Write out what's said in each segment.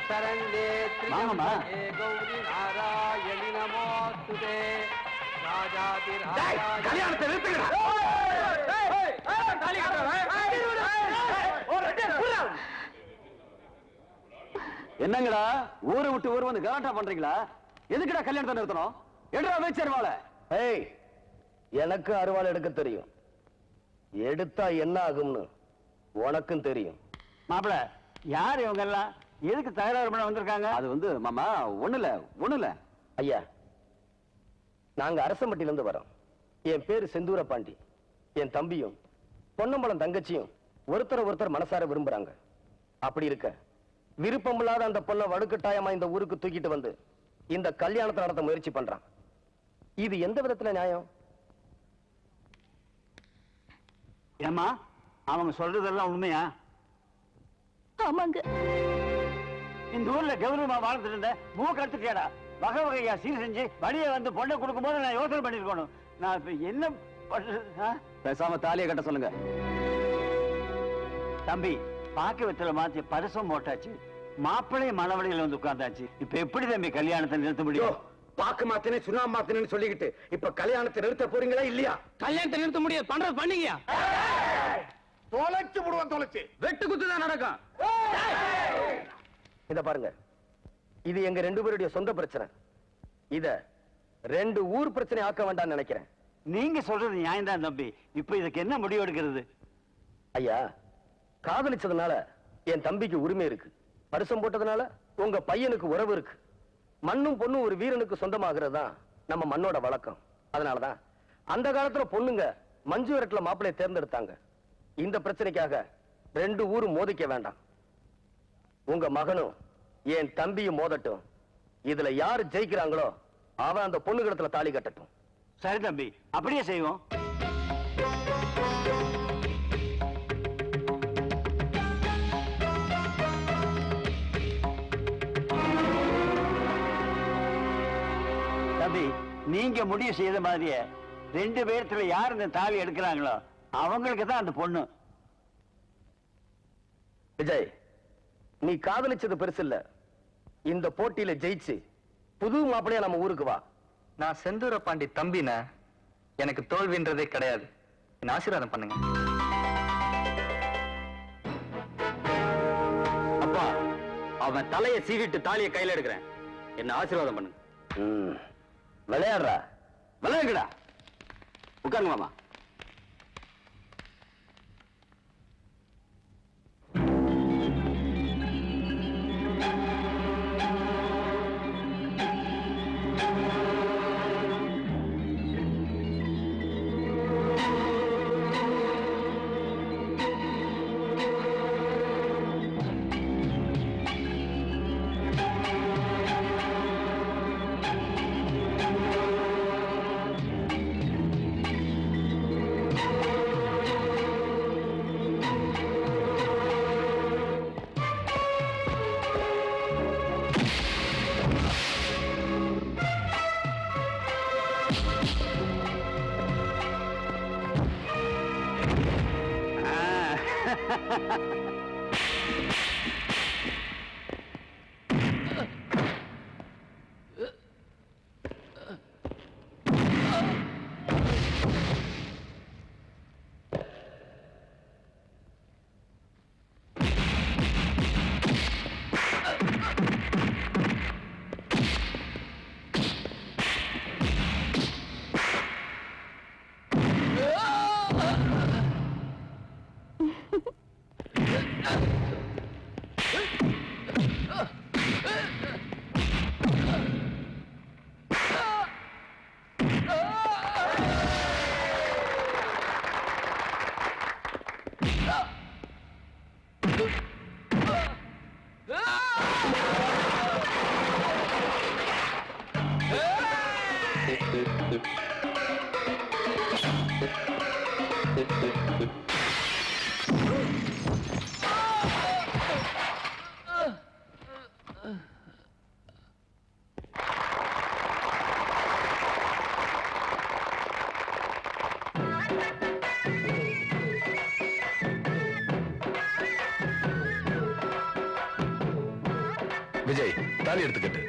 சரண்டே திரியே கௌரி நாராயணி நமோஸ்துதே ராஜாதி ராஜா. கல்யாணத்தை நிறுத்துங்கடா. என்னங்கடா ஊரை விட்டு ஊர் வந்து கலாட்டா பண்றீங்களா? எதுக்குடா கல்யாணத்தை நிறுத்தணும்? எடுறா வச்சிருவாள. ஏய், எனக்கு அருவாள் எடுக்க தெரியும். எடுத்தா என்ன ஆகும்னு உனக்கும் தெரியும். மாப்பிள, யார் இவங்க எல்லாம்? எதுக்கு தகராறு பண்ண வந்திருக்காங்க? அது வந்து மாமா ஒண்ணுல ஐயா, நாங்க அரசம்பட்டியில இருந்து வரோம். என் பேரு செந்தூர பாண்டி. என் தம்பியும் பொன்னம்பலம் தங்கச்சியும் ஒருத்தர் மனசார விரும்புறாங்க. அப்படி இருக்க விருப்பமில்லாத அந்த பொண்ணை வடுக்கட்டாயமா இந்த ஊருக்கு தூக்கிட்டு வந்து இந்த கல்யாணத்தை நடத்த முயற்சி பண்றான். இது எந்த விதத்துல நியாயம்? ஏமா, அவங்க சொல்றதெல்லாம் உண்மையா? ஆமாங்க. இந்த ஊர்ல கௌரவமா வாழ்ந்துட்டு இருந்த மூக்க எடுத்துட்டியாடா. வகை வகையா சீர் செஞ்சு வழியை வந்து பொண்ணை கொடுக்கும் போது நான் யோசனை பண்ணிருக்கணும். நான் இப்ப என்ன பண்றது? பேசாம தாலியை கட்ட சொல்லுங்க. தம்பி, பாக்க வெத்தல மாத்தி பரிசம் போட்டாச்சு. மாப்பிள்ளை மணவழியில் வந்து உட்கார்ந்தாச்சு. இப்ப எப்படி தம்பி கல்யாணத்தை நிறுத்த முடியும்? பாக்கு மாத்தினே சுண்ணா மாத்தினு சொல்லிக்கிட்டு இப்ப கல்யாணத்தை நிறுத்த போறீங்களா இல்லையா? கல்யாணத்தை நிறுத்த முடியாது. பண்றது பண்ணீங்க. தொலைச்சு விடுவான். தொலைச்சு வெட்டு குத்துதான் நடக்கும். இத பாருங்க, இது எங்க ரெண்டு பேருடைய சொந்த பிரச்சனை. இத ரெண்டு ஊர் பிரச்சனை ஆக்க வேண்டாம்னு நினைக்கிறேன். நீங்க சொல்றது நியாயம் தான் தம்பி. இப்ப இதுக்கு என்ன முடிவு எடுக்கிறது? ஐயா, காதலிச்சதுனால என் தம்பிக்கு உரிமை இருக்கு. பரிசம் போட்டதுனால உங்க பையனுக்கு உறவு இருக்கு. மண்ணும் பொண்ணும் ஒரு வீரனுக்கு சொந்தமாகிறது தான் நம்ம மண்ணோட வழக்கம். அதனாலதான் அந்த காலத்துல பொண்ணுங்க மஞ்சு விரட்டுல மாப்பிள்ளையை தேர்ந்தெடுத்தாங்க. இந்த பிரச்சனைக்காக ரெண்டு ஊரும் மோதிக்க வேண்டாம். உங்க மகனும் என் தம்பியும் மோதட்டும். இதுல யாரு ஜெயிக்கிறாங்களோ அவன் அந்த பொண்ணு கிடத்துல தாலி கட்டட்டும். சரி தம்பி, அப்படியே செய்வோம். தம்பி, நீங்க முடிவு செய்த மாதிரியே ரெண்டு பேர்த்துல யார் இந்த தாலி எடுக்கிறாங்களோ அவங்களுக்கு தான் அந்த பொண்ணு. விஜய், நீ காதலிச்சது பெருசு இல்ல. இந்த போட்டியில ஜெயிச்சு புது மாப்பிளையா நம்ம ஊருக்கு வா. நான் செந்தூர பாண்டி தம்பின, எனக்கு தோல்வின்றதே கிடையாது. என்ன ஆசீர்வாதம் பண்ணுங்க. அப்பா, அவன் தலையை சீவிட்டு தாலியை கையில எடுக்கிறேன். என்ன ஆசீர்வாதம் பண்ணுங்க. விளையாடுறா? விளையாடுங்கடா. உட்காருங்க மாமா. விஜய் தாலி எடுத்துக்கிட்டு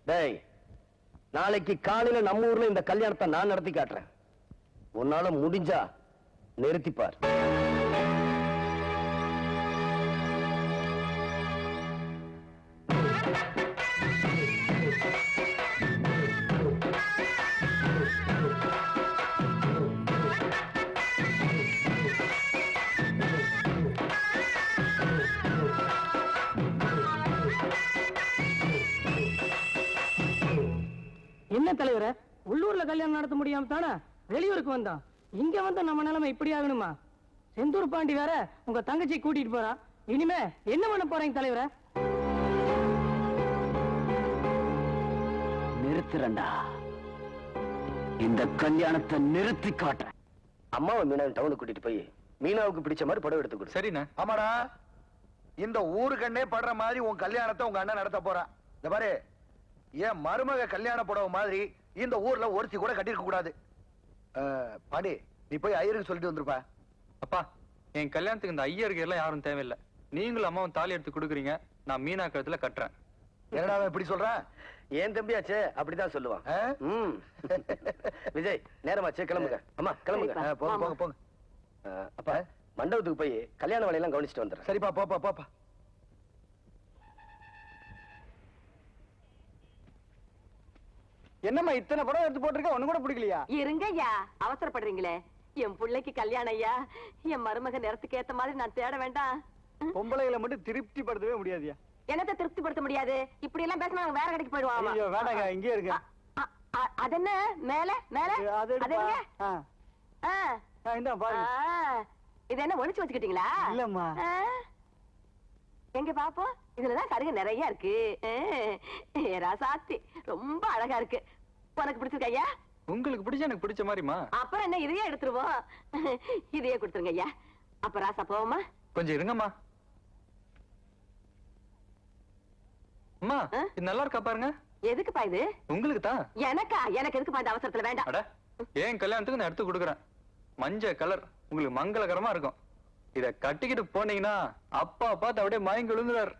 டேய், நாளைக்கு காலையில நம்ம ஊர்ல இந்த கல்யாணத்தை நான் நடத்தி காட்டுறேன். உன்னால முடிஞ்சா நிறுத்திப்பார். என்ன தலைவரே, உள்ளூர்ல கல்யாணம் நடத்த முடியாம தானே வெளியூருக்கு வந்தோம். இங்க வந்து நம்ம நிலைமை இப்படி ஆகணுமா? செந்தூர் பாண்டி வேற உங்க தங்கச்சி கூட்டிட்டு போறா. இனிமே என்ன பண்ண போறீங்க தலைவரே? நிறுத்துறண்டா, இந்த கல்யாணத்தை நிறுத்தி காட்டுறேன். அம்மாவை மீனா டவுனுக்கு கூட்டிட்டு போய் மீனாவுக்கு பிடிச்ச மாதிரி படம் எடுத்து கொடு. சரிண்ணே. ஆமாடா, இந்த ஊருக்கண்ணே படுற மாதிரி உன் கல்யாணத்தை உங்க அண்ணன் நடத்த போறான். இந்த பாரு, என் மருமக கல்யாண புடவை மாதிரி இந்த ஊர்ல ஒருத்தி கூட கட்டிருக்க கூடாது. பாண்டி, நீ போய் ஐயருக்கு சொல்லிட்டு வந்துருப்பா. அப்பா, என் கல்யாணத்துக்கு இந்த ஐயருக்கு எல்லாம் யாரும் தேவையில்லை. நீங்களும் அம்மாவும் தாலி எடுத்து கொடுக்குறீங்க, நான் மீனா கழுத்துல கட்டுறேன். என்னடா அவன் இப்படி சொல்றான்? ஏன் தம்பியாச்சே அப்படிதான் சொல்லுவான். விஜய், நேரமாச்சே, கிளம்புங்க. அம்மா கிளம்புங்க. போங்க போங்க போங்க. அப்பா, மண்டபத்துக்கு போய் கல்யாண வேலையெல்லாம் கவனிச்சுட்டு வந்துடுறேன். சரிப்பா, போப்பா போப்பா. என்னம்மா இத்தனை படம் எடுத்து போட்டிருக்க, ஒண்ணு கூட பிடிக்கலையா? இருங்கய்யா, அவசரப்படுறீங்களே. என் பிள்ளைக்கு கல்யாணம் ஐயா. என் மருமக நேரத்துக்கு ஏத்த மாதிரி நான் தேட வேண்டாம். பொம்பளைகளை மட்டும் திருப்தி படுத்தவே முடியாதியா. என்னத்தை திருப்திப்படுத்த முடியாது? இப்படி எல்லாம் பேசினா நாங்க வேற கடைக்கு போயிடுவோம். ஐயோ வேண்டாங்க, இங்கே இருக்க. அது என்ன மேல மேல அது அது எடுப்பா. எங்க? ஆ. இந்தா பாருங்க. இது என்ன ஒளிச்சு வச்சுக்கிட்டீங்களா? இல்லம்மா. எங்க பாப்போம். இதுலதான் கருகு நிறைய இருக்கு. ராசாத்தி ரொம்ப அழகா இருக்கு. உனக்கு பிடிச்சிருக்க ஐயா? உங்களுக்கு பிடிச்ச எனக்கு பிடிச்ச மாதிரிமா. அப்புறம் என்ன, இதையே எடுத்துருவோம். இதையே கொடுத்துருங்க ஐயா. அப்ப ராசா போவோமா? கொஞ்சம் இருங்கம்மா. அம்மா, ஆ? இது நல்லா இருக்கா பாருங்க. எதுக்குப்பா இது? உங்களுக்கு தான். எனக்கா? எனக்கு எதுக்குப்பா இந்த அவசரத்துல? வேண்டாம். அட, ஏன் கல்யாணத்துக்கு நான் எடுத்து கொடுக்குறேன். மஞ்சள் கலர் உங்களுக்கு மங்களகரமா இருக்கும். இத கட்டிக்கிட்டு போனீங்கன்னா அப்பா பார்த்து அப்படியே மயங்கி விழுந்துறாரு.